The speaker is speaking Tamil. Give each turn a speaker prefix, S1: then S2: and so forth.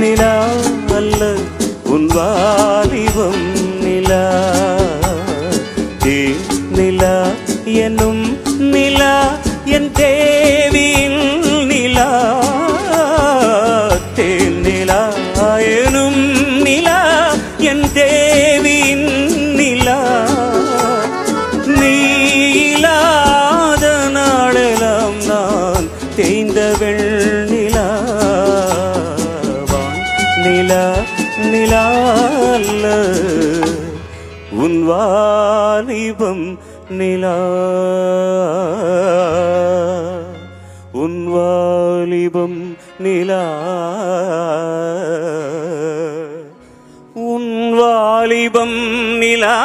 S1: நிலா அல்ல உன் வாலிபம் நிலா. நிலா எனும் நிலா என் தேவியின் நிலா. தேனிலா எனும் நிலா என் தேவியின் நிலா. நீ இல்லாத நாளெல்லாம் நான் தேய்ந்த வெண்ணிலா. நிலா நிலா அல்ல உன் வாலிபம் நிலா. உன் வாலிபம் நிலா. உன் வாலிபம் நிலா.